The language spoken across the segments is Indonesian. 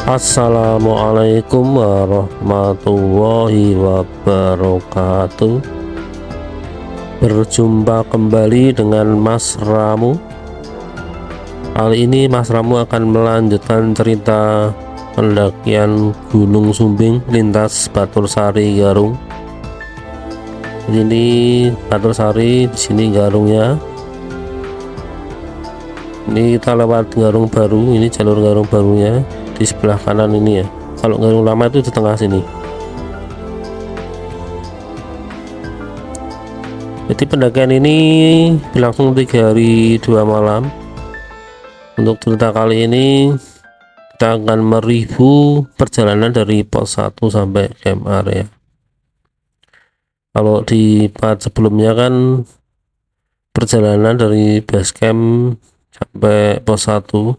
Assalamualaikum warahmatullahi wabarakatuh. Berjumpa kembali dengan Mas Ramu. Kali ini Mas Ramu akan melanjutkan cerita pendakian Gunung Sumbing lintas Batursari Garung. Ini Batursari, di sini Garungnya. Ini kita lewat Garung Baru, ini jalur Garung Barunya di sebelah kanan ini ya. Kalau Garung Lama itu di tengah sini. Jadi pendakian ini berlangsung 3 hari 2 malam. Untuk cerita kali ini kita akan mereview perjalanan dari pos 1 sampai camp area. Kalau di part sebelumnya kan perjalanan dari base camp sampai pos 1.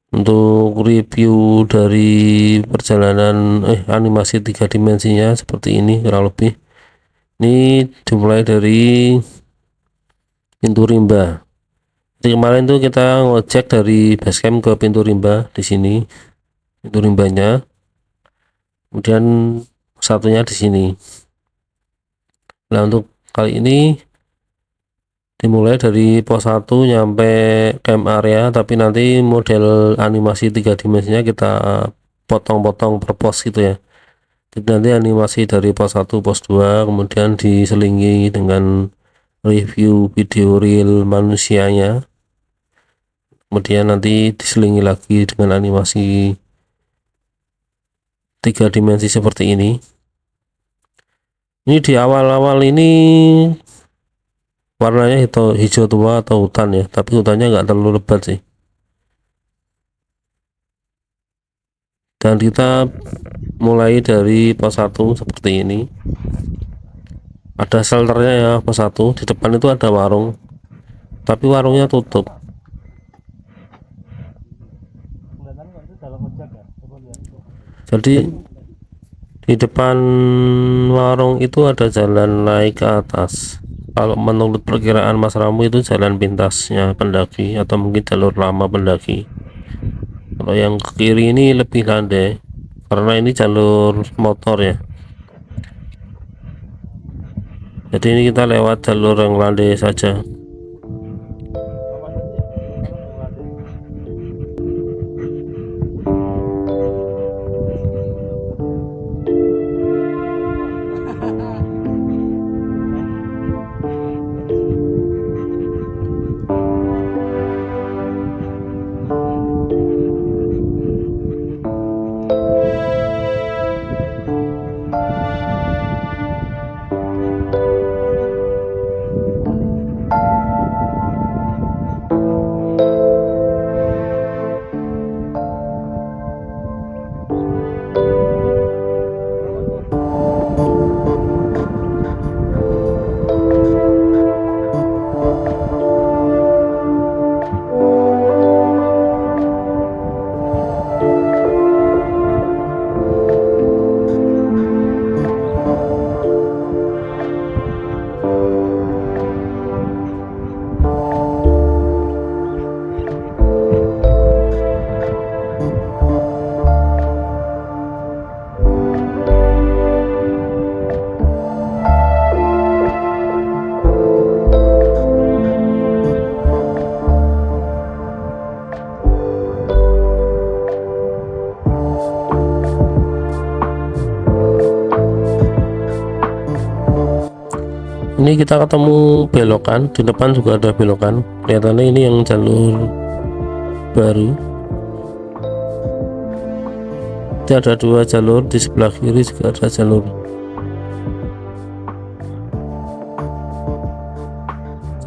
Untuk review dari perjalanan animasi 3 dimensinya seperti ini kurang lebih. Ini dimulai dari pintu rimba. Jadi kemarin tuh kita ngecek dari base camp ke pintu rimba, di sini pintu rimbanya. Kemudian satunya di sini. Nah, untuk kali ini dimulai dari pos 1 nyampe camp area, tapi nanti model animasi 3 dimensinya kita potong-potong per pos gitu ya. Jadi nanti animasi dari pos 1 pos 2 kemudian diselingi dengan review video real manusianya, kemudian nanti diselingi lagi dengan animasi 3 dimensi seperti ini. Ini di awal-awal ini warnanya hijau tua atau hutan ya, tapi hutannya nggak terlalu lebat sih. Dan kita mulai dari pos 1 seperti ini. Ada shelternya ya, pos 1. Di depan itu ada warung, tapi warungnya tutup. Jadi di depan warung itu ada jalan naik ke atas. Kalau menurut perkiraan Mas Ramu itu jalan pintasnya pendaki atau mungkin jalur lama pendaki. Kalau yang ke kiri ini lebih landai karena ini jalur motor ya. Jadi ini kita lewat jalur yang landai saja. Ini kita ketemu belokan, di depan juga ada belokan. Kelihatannya ini yang jalur baru. Jadi ada 2 jalur, di sebelah kiri juga ada jalur.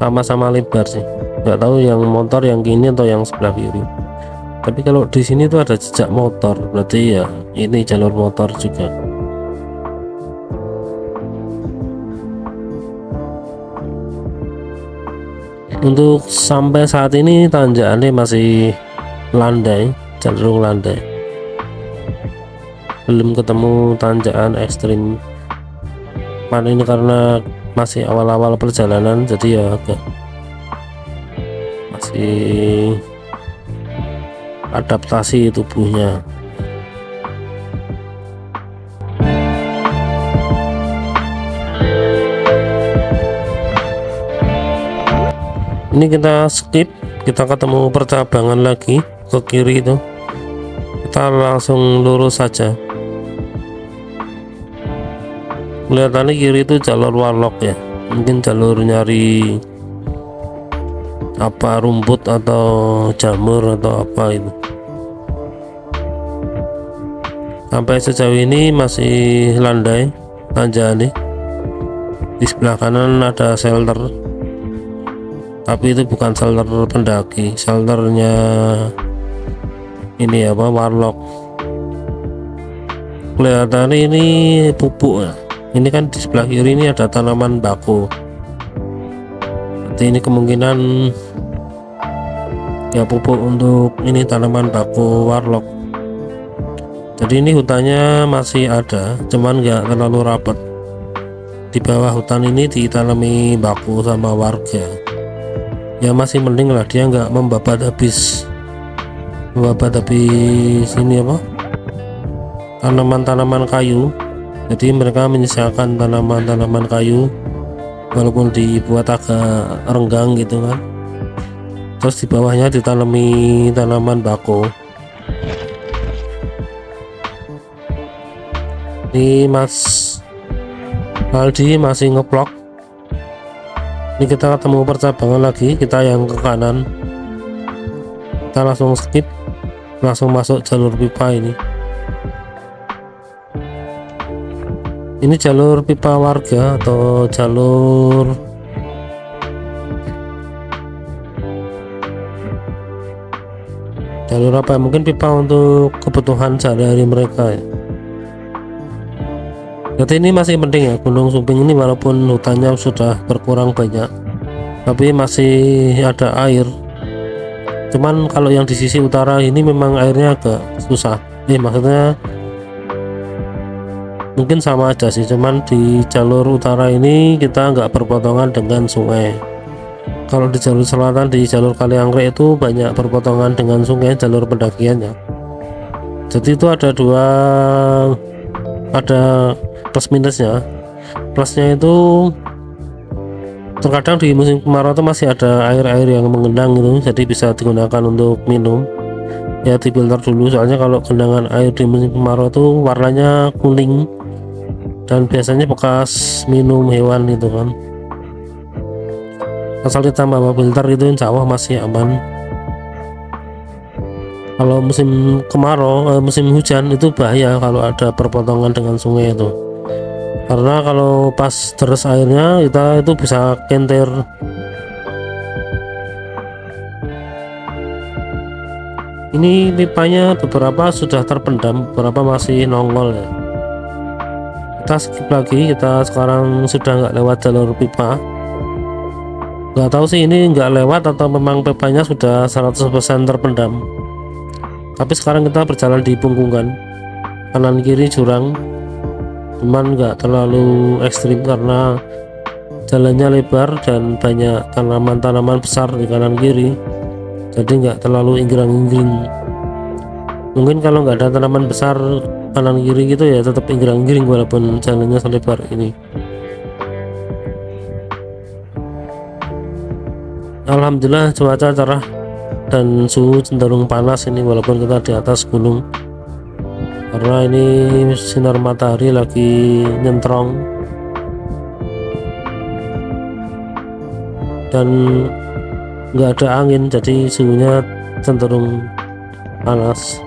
Sama-sama lebar sih. Nggak tahu yang motor yang kini atau yang sebelah kiri. Tapi kalau di sini tuh ada jejak motor, berarti ya ini jalur motor juga. Untuk sampai saat ini tanjakannya masih landai, cenderung landai. Belum ketemu tanjakan ekstrim. Ini karena masih awal-awal perjalanan, jadi ya agak masih adaptasi tubuhnya. Ini kita skip, kita ketemu percabangan lagi ke kiri itu, kita langsung lurus saja. Kelihatannya kiri itu jalur warlock ya, mungkin jalur nyari apa, rumput atau jamur atau apa itu. Sampai sejauh ini masih landai tanjakan nih. Di sebelah kanan ada shelter, tapi itu bukan shelter pendaki, shelternya ini apa, warlock. Kelihatannya ini pupuk ya. Ini kan di sebelah kiri ini ada tanaman bako, berarti ini kemungkinan ya pupuk untuk ini tanaman bako warlock. Jadi ini hutannya masih ada, cuman nggak terlalu rapat. Di bawah hutan ini ditanami bako sama warga, ya masih mending lah, dia nggak membabat habis ini apa, tanaman-tanaman kayu. Jadi mereka menyisakan tanaman-tanaman kayu walaupun dibuat agak renggang gitu kan, terus di bawahnya ditanami tanaman bako. Ini Mas Aldi masih ngeplok. Ini kita ketemu percabangan lagi, kita yang ke kanan, kita langsung skip, langsung masuk jalur pipa. Ini jalur pipa warga atau jalur apa, mungkin pipa untuk kebutuhan sehari-hari mereka ya. Jadi ini masih penting ya, Gunung Sumbing ini walaupun hutannya sudah berkurang banyak, tapi masih ada air. Cuman kalau yang di sisi utara ini memang airnya agak susah. Maksudnya mungkin sama aja sih, cuman di jalur utara ini kita nggak berpotongan dengan sungai. Kalau di jalur selatan, di jalur Kaliangkrek itu banyak berpotongan dengan sungai jalur pendakiannya. Jadi itu ada plus minusnya. Plusnya itu terkadang di musim kemarau itu masih ada air-air yang mengendang gitu, jadi bisa digunakan untuk minum. Ya difilter dulu, soalnya kalau genangan air di musim kemarau itu warnanya kuning dan biasanya bekas minum hewan gitu kan. Asal ditambah filter itu insya Allah masih aman. Kalau musim kemarau, musim hujan itu bahaya kalau ada perpotongan dengan sungai itu, karena kalau pas deres airnya kita itu bisa kentir. Ini pipanya beberapa sudah terpendam, beberapa masih nongol ya. Kita skip lagi, kita sekarang sudah nggak lewat jalur pipa. Nggak tahu sih ini nggak lewat atau memang pipanya sudah 100% terpendam. Tapi sekarang kita berjalan di pungkungan, kanan kiri jurang, cuman nggak terlalu ekstrim karena jalannya lebar dan banyak tanaman-tanaman besar di kanan kiri, jadi nggak terlalu inggrang-inggring. Mungkin kalau nggak ada tanaman besar kanan kiri gitu ya tetap inggrang-inggring walaupun jalannya selebar ini. Alhamdulillah cuaca cerah dan suhu cenderung panas ini walaupun kita di atas gunung, karena ini sinar matahari lagi nyentrong dan nggak ada angin, jadi suhunya cenderung panas.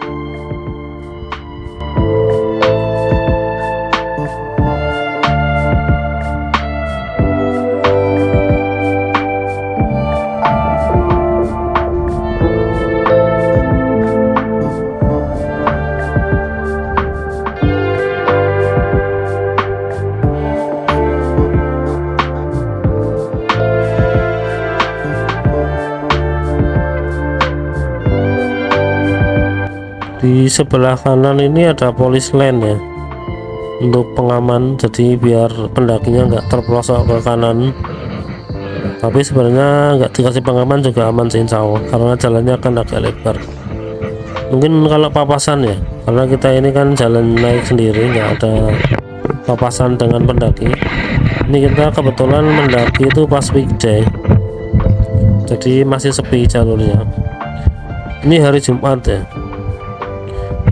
Di sebelah kanan ini ada polis line ya untuk pengaman, jadi biar pendakinya nggak terpelosok ke kanan tapi sebenarnya nggak dikasih pengaman juga aman sih insya Allah, karena jalannya akan agak lebar. Mungkin kalau papasan ya, karena kita ini kan jalan naik sendiri, nggak ada papasan dengan pendaki. Ini kita kebetulan mendaki itu pas weekday, jadi masih sepi jalurnya. Ini hari Jumat ya,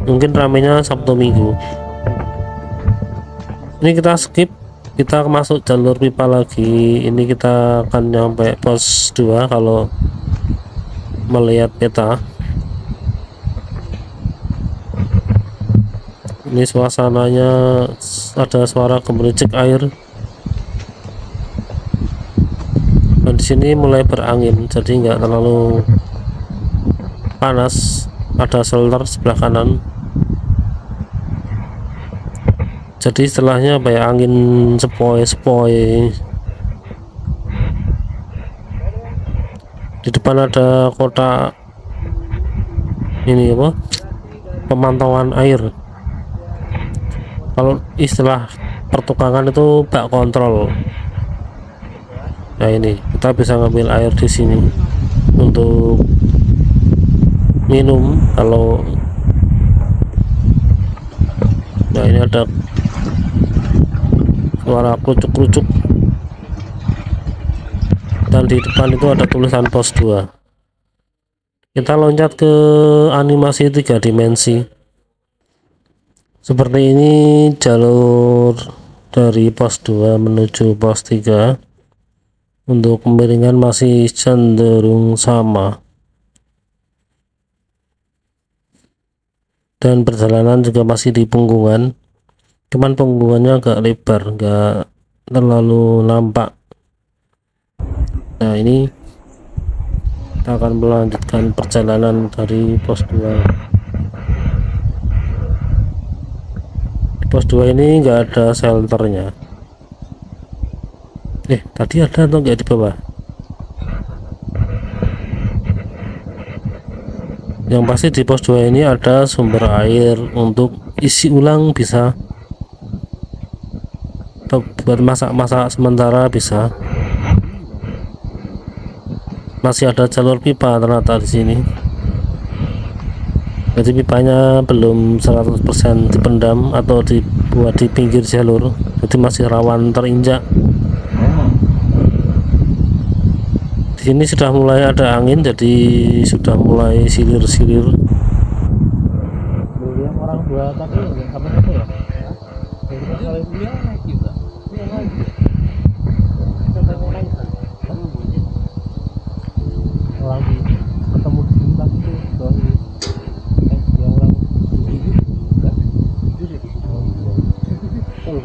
mungkin ramenya Sabtu Minggu. Ini kita skip, kita masuk jalur pipa lagi. Ini kita akan nyampe pos 2 kalau melihat peta. Ini suasananya ada suara gemericik air, dan di sini mulai berangin jadi nggak terlalu panas. Ada shelter sebelah kanan, jadi setelahnya apa ya, angin sepoi-sepoi. Di depan ada kotak ini apa, pemantauan air. Kalau istilah pertukangan itu bak kontrol. Nah ini kita bisa ngambil air di sini untuk minum. Kalau nah ini ada suara kerucuk-kerucuk, dan di depan itu ada tulisan pos 2. Kita loncat ke animasi 3 dimensi. Seperti ini jalur dari pos 2 menuju pos 3. Untuk kemiringan masih cenderung sama, dan perjalanan juga masih di punggungan, cuman punggungannya agak lebar, enggak terlalu nampak. Nah ini kita akan melanjutkan perjalanan dari pos 2. Di pos 2 ini enggak ada shelternya. Tadi ada atau enggak di bawah? Yang pasti di pos 2 ini ada sumber air untuk isi ulang bisa, atau buat masak-masak sementara bisa. Masih ada jalur pipa ternyata di sini. Jadi pipanya belum 100% dipendam atau dibuat di pinggir jalur, jadi masih rawan terinjak. Di sini sudah mulai ada angin, jadi sudah mulai silir-silir. Orang dua tapi sama itu ya. Kalau dia naik juga. Iya naik. Orang di ketemu di Bintang itu doi. Dia orang enggak. Betul.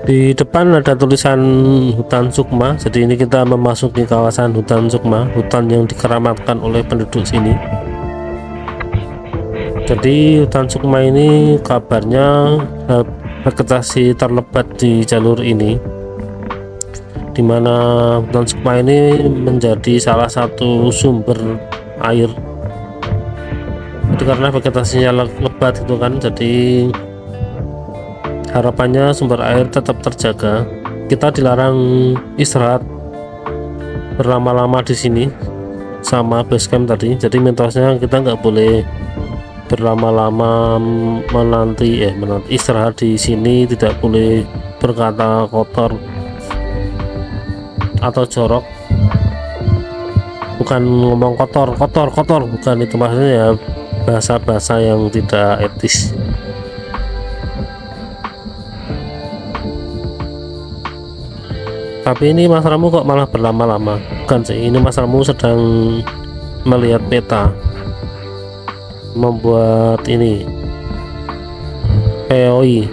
Di depan ada tulisan hutan Sukma, jadi ini kita memasuki kawasan hutan Sukma, hutan yang dikeramatkan oleh penduduk sini. Jadi hutan Sukma ini kabarnya vegetasi terlebat di jalur ini, dimana hutan Sukma ini menjadi salah satu sumber air. Itu karena vegetasinya lebat itu kan, jadi harapannya sumber air tetap terjaga. Kita dilarang istirahat berlama-lama di sini sama base camp tadi, jadi mitosnya kita nggak boleh berlama-lama menanti istirahat di sini, tidak boleh berkata kotor atau jorok. Bukan ngomong kotor, bukan itu maksudnya ya, bahasa-bahasa yang tidak etis. Tapi ini Mas Ramu kok malah berlama-lama? Bukan sih, ini Mas Ramu sedang melihat peta, membuat ini POI.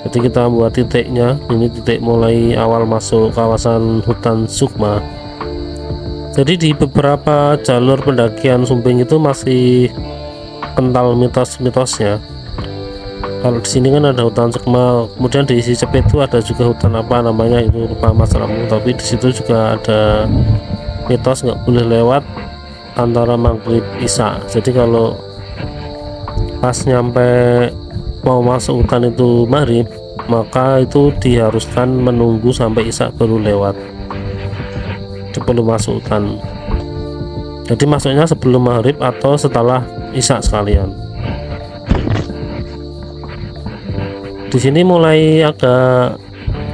Jadi kita buat titiknya, ini titik mulai awal masuk kawasan hutan Sukma. Jadi di beberapa jalur pendakian Sumbing itu masih kental mitos-mitosnya. Kalau di sini kan ada hutan Sukma, kemudian di isi Cepet itu ada juga hutan apa namanya itu lupa Mas Ramu, tapi di situ juga ada mitos nggak boleh lewat antara maghrib isya. Jadi kalau pas nyampe mau masuk hutan itu maghrib, maka itu diharuskan menunggu sampai isya baru lewat, sebelum masuk hutan. Jadi masuknya sebelum maghrib atau setelah isya sekalian. Di sini mulai agak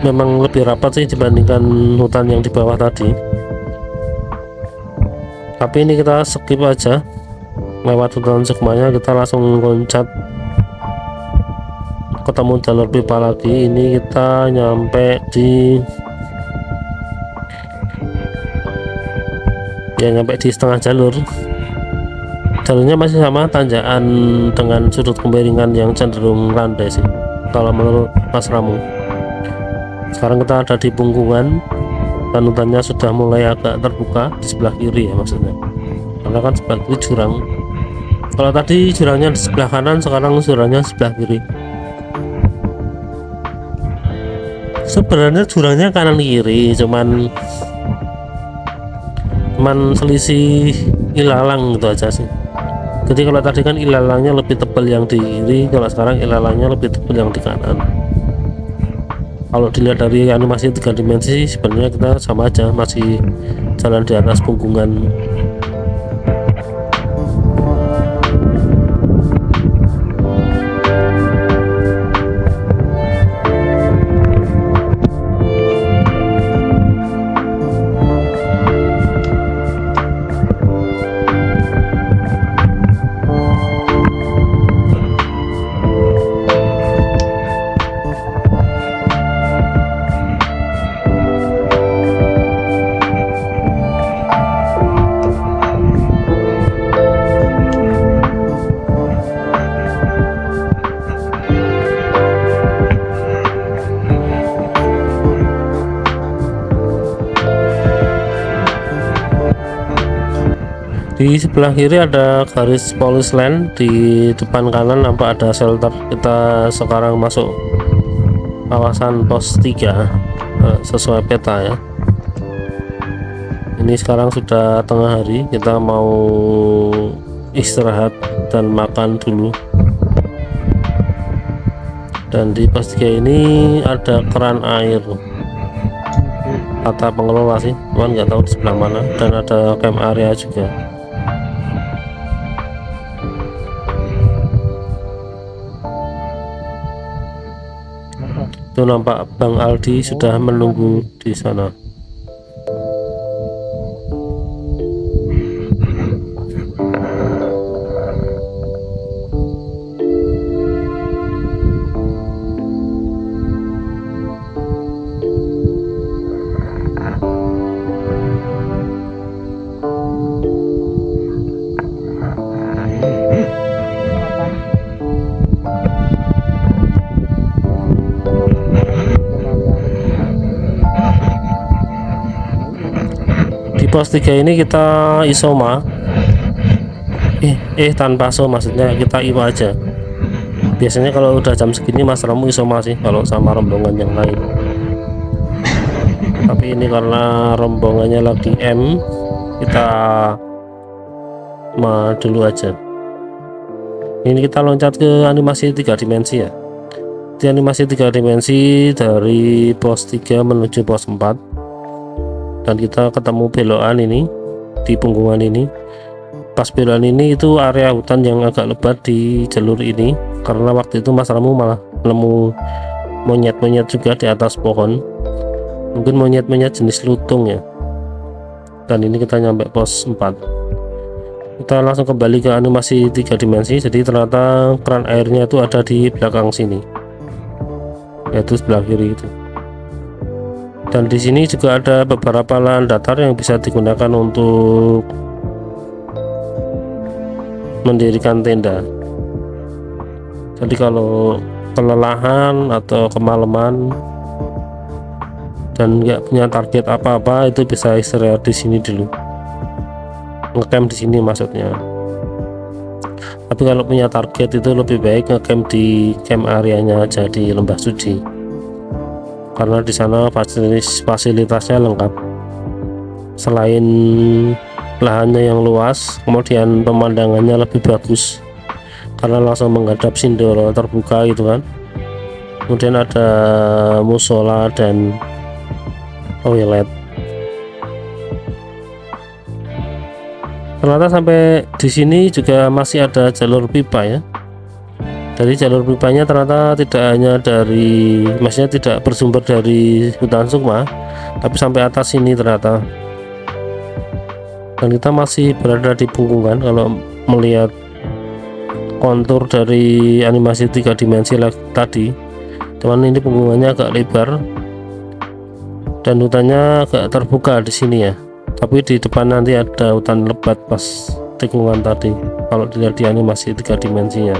memang lebih rapat sih dibandingkan hutan yang di bawah tadi. Tapi ini kita skip aja lewat hutan Sukmanya, kita langsung loncat ketemu jalur pipa lagi. Ini kita nyampe di setengah jalur. Jalurnya masih sama, tanjakan dengan sudut kemiringan yang cenderung landai sih kalau menurut Mas Ramu. Sekarang kita ada di Pungkungan dan hutannya sudah mulai agak terbuka di sebelah kiri ya maksudnya, karena kan sebelah kiri jurang. Kalau tadi jurangnya di sebelah kanan, sekarang jurangnya sebelah kiri. Sebenarnya jurangnya kanan kiri, cuman selisih ilalang gitu aja sih. Jadi kalau tadi kan ilalangnya lebih tebal yang di kiri, kalau sekarang ilalangnya lebih tebal yang di kanan. Kalau dilihat dari animasi 3 dimensi sebenarnya kita sama aja, masih jalan di atas Pungkungan. Di sebelah kiri ada garis polis line, di depan kanan nampak ada shelter. Kita sekarang masuk kawasan pos 3 sesuai peta ya. Ini sekarang sudah tengah hari, kita mau istirahat dan makan dulu. Dan di pos 3 ini ada keran air, kata pengelola sih, cuman nggak tahu di sebelah mana. Dan ada camp area juga. Itu nampak Bang Aldi sudah menunggu di sana. pos 3 ini kita isoma tanpa so, maksudnya kita iwa aja. Biasanya kalau udah jam segini Mas Ramu isoma sih kalau sama rombongan yang lain, tapi ini karena rombongannya lagi kita dulu aja. Ini kita loncat ke animasi 3 dimensi ya. Di animasi 3 dimensi dari pos 3 menuju pos 4, dan kita ketemu belokan ini di punggungan ini. Pas belokan ini itu area hutan yang agak lebat di jalur ini, karena waktu itu Mas Ramu malah nemu monyet-monyet juga di atas pohon, mungkin monyet-monyet jenis lutung ya. Dan ini kita nyampe pos 4. Kita langsung kembali ke animasi 3 dimensi. Jadi ternyata keran airnya itu ada di belakang sini, yaitu sebelah kiri itu. Dan di sini juga ada beberapa lahan datar yang bisa digunakan untuk mendirikan tenda. Jadi kalau kelelahan atau kemalaman dan nggak punya target apa-apa, itu bisa istirahat di sini dulu, ngecamp di sini maksudnya. Tapi kalau punya target itu lebih baik ngecamp di camp areanya aja di Lembah Suci, karena di sana fasilitasnya lengkap. Selain lahannya yang luas, kemudian pemandangannya lebih bagus karena langsung menghadap Sindoro terbuka gitu kan. Kemudian ada musola dan toilet. Ternyata sampai di sini juga masih ada jalur pipa ya. Dari jalur pipanya ternyata tidak hanya maksudnya tidak bersumber dari hutan Sukma, tapi sampai atas sini ternyata. Dan kita masih berada di punggungan kalau melihat kontur dari animasi 3 dimensi tadi. Cuman ini punggungannya agak lebar dan hutannya agak terbuka di sini ya. Tapi di depan nanti ada hutan lebat pas tikungan tadi kalau dilihat di animasi 3 dimensinya.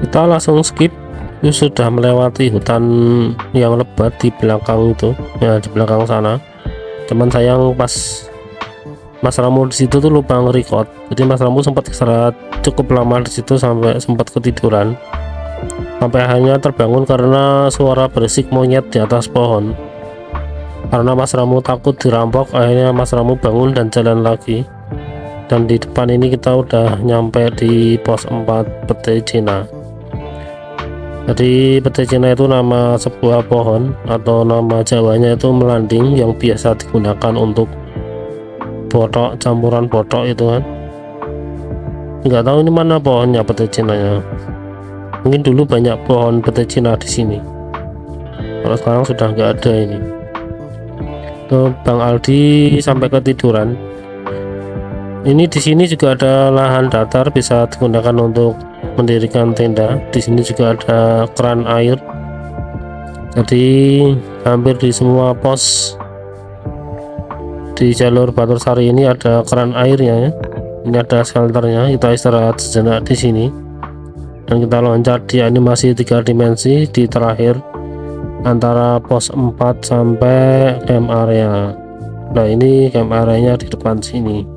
Kita langsung skip, itu sudah melewati hutan yang lebat di belakang itu ya, di belakang sana. Cuman sayang pas Mas Ramu di situ tuh lupa nge-record, jadi Mas Ramu sempat istirahat cukup lama di situ sampai sempat ketiduran, sampai akhirnya terbangun karena suara berisik monyet di atas pohon. Karena Mas Ramu takut dirampok, akhirnya Mas Ramu bangun dan jalan lagi. Dan di depan ini kita udah nyampe di pos 4 Petai Cina. Jadi petai Cina itu nama sebuah pohon, atau nama Jawanya itu melanding, yang biasa digunakan untuk botok, campuran botok itu kan. Nggak tahu ini mana pohonnya petai Cina nya. Mungkin dulu banyak pohon petai Cina di sini. Kalau sekarang sudah nggak ada ini. Tuh, Bang Aldi sampai ketiduran. Ini di sini juga ada lahan datar bisa digunakan untuk mendirikan tenda. Di sini juga ada keran air. Jadi hampir di semua pos di jalur Batur Sari ini ada keran airnya ya. Ini ada shelternya. Kita istirahat sejenak di sini dan kita loncat di animasi 3 dimensi di terakhir antara pos 4 sampai camp area. Nah ini camp areanya di depan sini.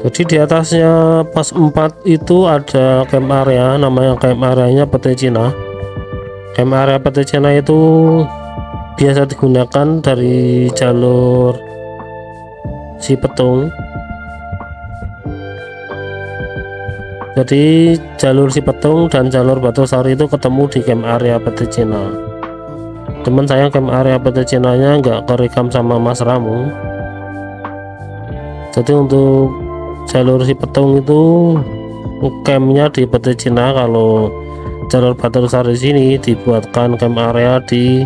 Jadi di atasnya pos 4 itu ada camp area, namanya camp areanya Petai Cina. Camp area Petai Cina itu biasa digunakan dari jalur Si Petung Jadi jalur Cipetung dan jalur Batursari itu ketemu di camp area PT Cina. Cuman sayang camp area PT Cina nya nggak kerekam sama Mas Ramu. Jadi untuk jalur Cipetung itu campnya di PT Cina, kalau jalur Batursari sini dibuatkan camp area di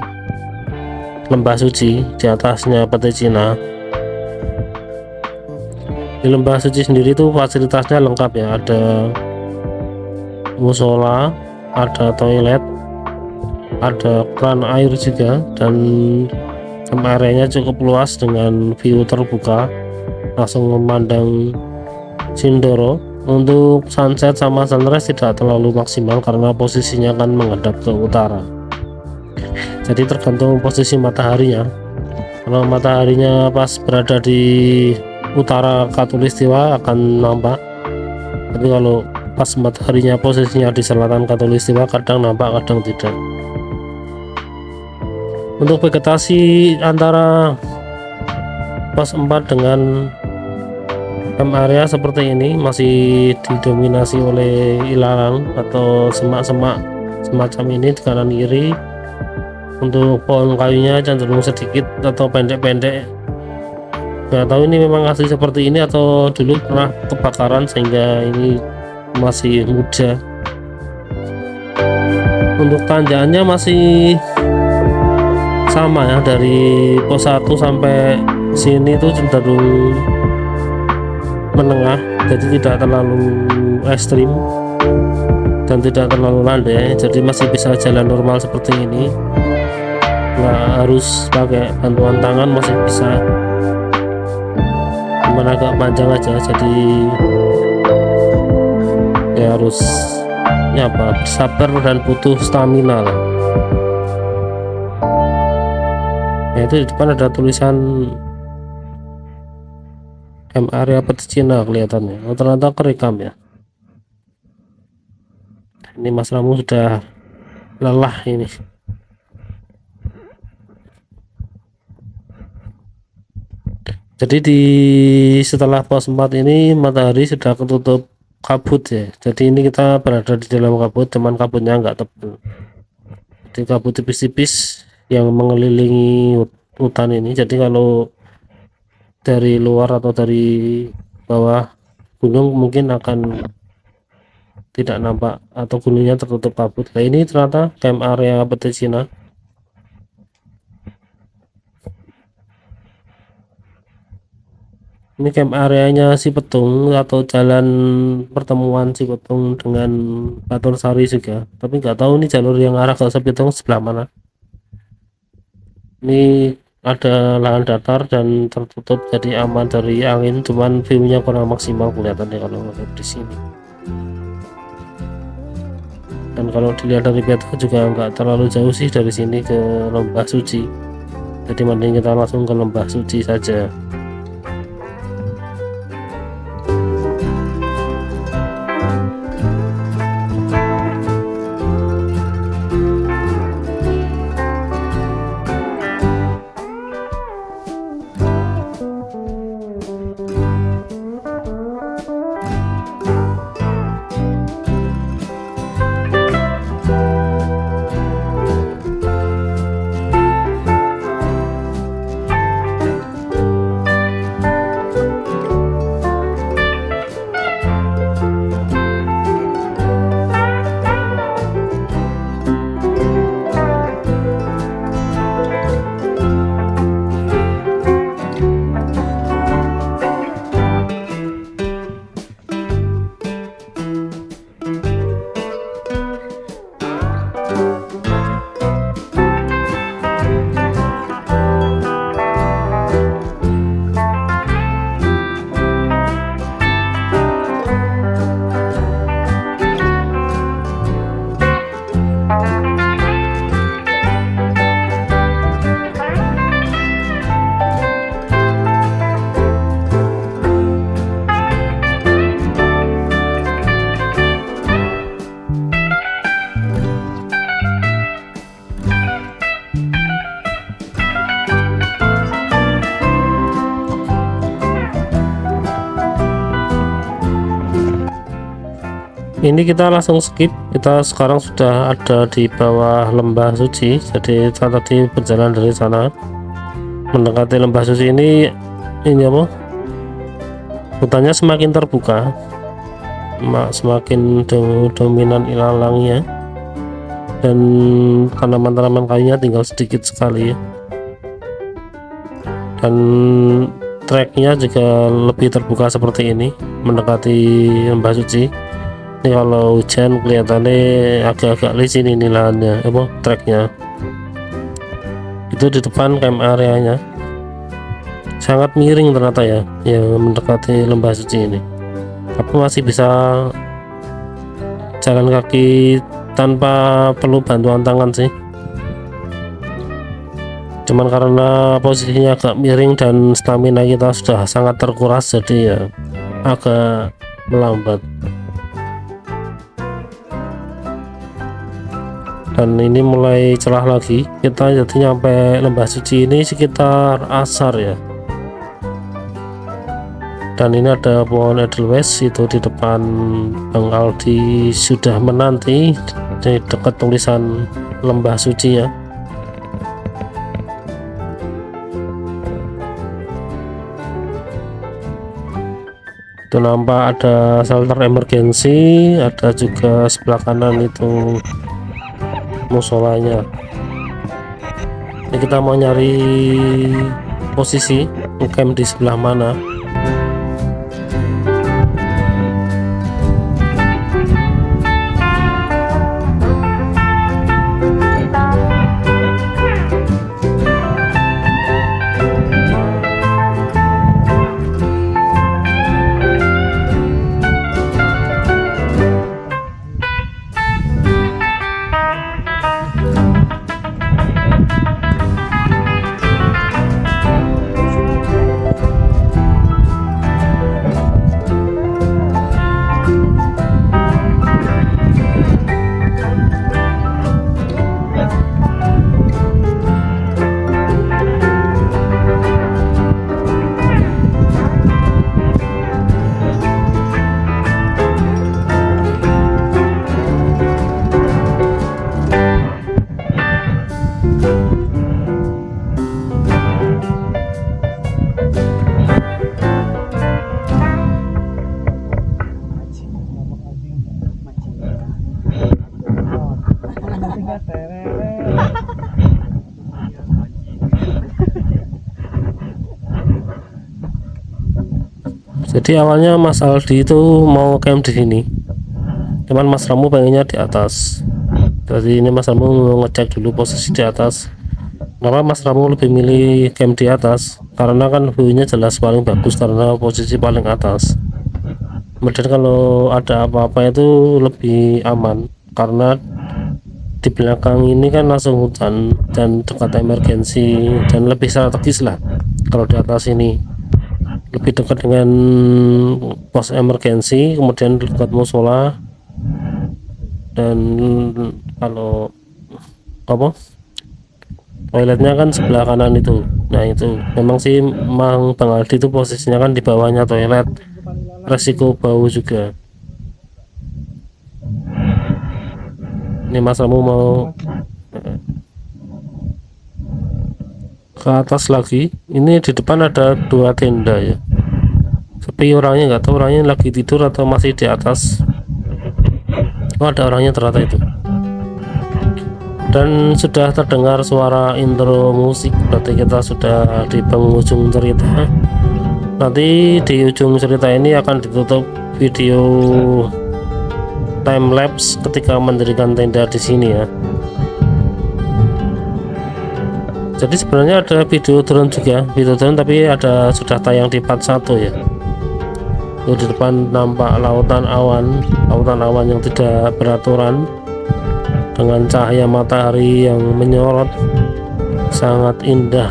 Lembah Suci, di atasnya PT Cina. Di Lembah Suci sendiri itu fasilitasnya lengkap ya, ada musola, ada toilet, ada keran air juga, dan camp areanya cukup luas dengan view terbuka langsung memandang Sindoro. Untuk sunset sama sunrise tidak terlalu maksimal karena posisinya kan menghadap ke utara, jadi tergantung posisi mataharinya. Kalau mataharinya pas berada di utara Katulistiwa akan nampak, tapi kalau pas mataharinya posisinya di selatan Katulistiwa kadang nampak kadang tidak. Untuk vegetasi antara pos 4 dengan camp area seperti ini masih didominasi oleh ilalang atau semak-semak semacam ini di kanan kiri. Untuk pohon kayunya cenderung sedikit atau pendek-pendek. Nggak tahu ini memang asli seperti ini atau dulu pernah kebakaran sehingga ini masih muda. Untuk tanjakannya masih sama ya, dari pos 1 sampai sini tuh cenderung menengah, jadi tidak terlalu ekstrim dan tidak terlalu landai, jadi masih bisa jalan normal seperti ini, nggak harus pakai bantuan tangan, masih bisa, cuman agak panjang aja, jadi ya harus ya apa, bersabar dan butuh stamina lah. Ya, itu di depan ada tulisan camp area PT Cina kelihatannya. Oh, ternyata kerekam ya. Ini Mas Ramu sudah lelah ini. Jadi setelah pos 4 ini matahari sudah ketutup kabut ya. Jadi ini kita berada di dalam kabut, cuman kabutnya nggak tebal. Jadi kabut tipis-tipis yang mengelilingi hutan ini. Jadi kalau dari luar atau dari bawah gunung mungkin akan tidak nampak atau gunungnya tertutup kabut. Nah, ini ternyata camp area PT Cina. Ini camp areanya Cipetung atau jalan pertemuan Cipetung dengan Batursari juga, tapi nggak tahu ini jalur yang arah ke Cipetung sebelah mana. Ini ada lahan datar dan tertutup jadi aman dari angin, cuman view-nya kurang maksimal kelihatannya kalau di sini. Dan kalau dilihat dari peta juga nggak terlalu jauh sih dari sini ke Lembah Suci, jadi mending kita langsung ke Lembah Suci saja. Ini kita langsung skip, kita sekarang sudah ada di bawah lembah suci. Jadi kita tadi berjalan dari sana mendekati lembah suci ini apa, hutannya semakin terbuka, semakin dominan ilalangnya, dan tanaman-tanaman kayunya tinggal sedikit sekali ya. Dan treknya juga lebih terbuka seperti ini mendekati lembah suci. Ini kalau hujan kelihatannya agak-agak licin ini lahannya, apa treknya. Itu di depan camp areanya sangat miring ternyata ya, yang mendekati lembah suci ini. Tapi masih bisa jalan kaki tanpa perlu bantuan tangan sih. Cuman karena posisinya agak miring dan stamina kita sudah sangat terkuras, jadi ya agak melambat. Dan ini mulai cerah lagi, kita jadi nyampe lembah suci ini sekitar asar ya. Dan ini ada pohon edelweiss itu di depan Bang Aldi sudah menanti di dekat tulisan lembah suci ya. Itu nampak ada shelter emergency, ada juga sebelah kanan itu musolanya. Ini kita mau nyari posisi camp di sebelah mana. Jadi awalnya Mas Aldi itu mau camp di sini, cuman Mas Ramu pengennya di atas. Jadi ini Mas Ramu mau ngecek dulu posisi di atas. Kenapa Mas Ramu lebih milih camp di atas? Karena kan view-nya jelas paling bagus karena posisi paling atas. Kemudian kalau ada apa-apa itu lebih aman karena di belakang ini kan langsung hutan dan dekat emergensi dan lebih strategis lah. Kalau di atas ini lebih dekat dengan pos emergensi, kemudian dekat musola, dan kalau apa toiletnya kan sebelah kanan itu. Nah itu memang sih Mang Bang Aldi itu posisinya kan di bawahnya toilet, resiko bau juga. Ini Mas Ramu mau ke atas lagi. Ini di depan ada 2 tenda ya, sepi orangnya, nggak tahu orangnya lagi tidur atau masih di atas. Oh ada orangnya ternyata itu. Dan sudah terdengar suara intro musik, berarti kita sudah di penghujung cerita. Nanti di ujung cerita ini akan ditutup video time lapse ketika mendirikan tenda di sini ya. Jadi sebenarnya ada video drone juga, video drone tapi ada sudah tayang di part 1 ya. Itu di depan nampak lautan awan yang tidak beraturan dengan cahaya matahari yang menyorot, sangat indah.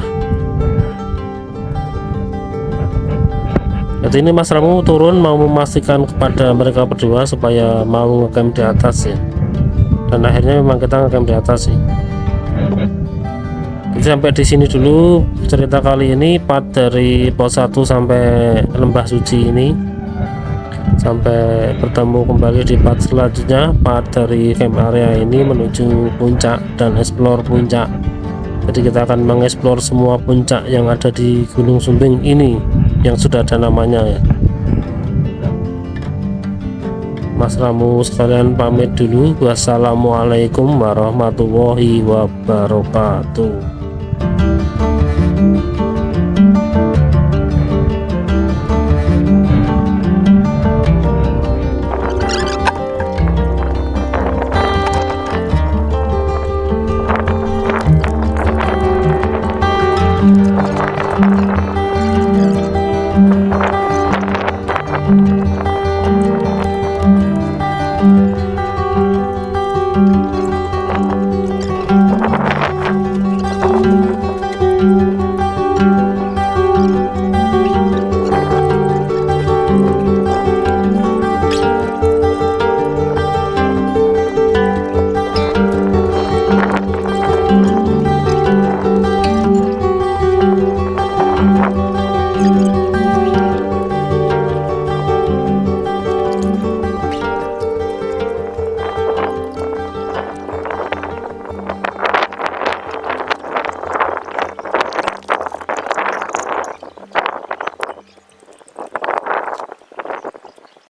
Jadi ini Mas Ramu turun mau memastikan kepada mereka berdua supaya mau ngecamp di atas ya. Dan akhirnya memang kita ngecamp di atas sih. Sampai di sini dulu cerita kali ini, part dari pos 1 sampai lembah suci ini. Sampai bertemu kembali di part selanjutnya, part dari camp area ini menuju puncak dan explore puncak. Jadi kita akan mengeksplor semua puncak yang ada di Gunung Sumbing ini yang sudah ada namanya ya. Mas Ramu sekalian pamit dulu. Wassalamualaikum warahmatullahi wabarakatuh.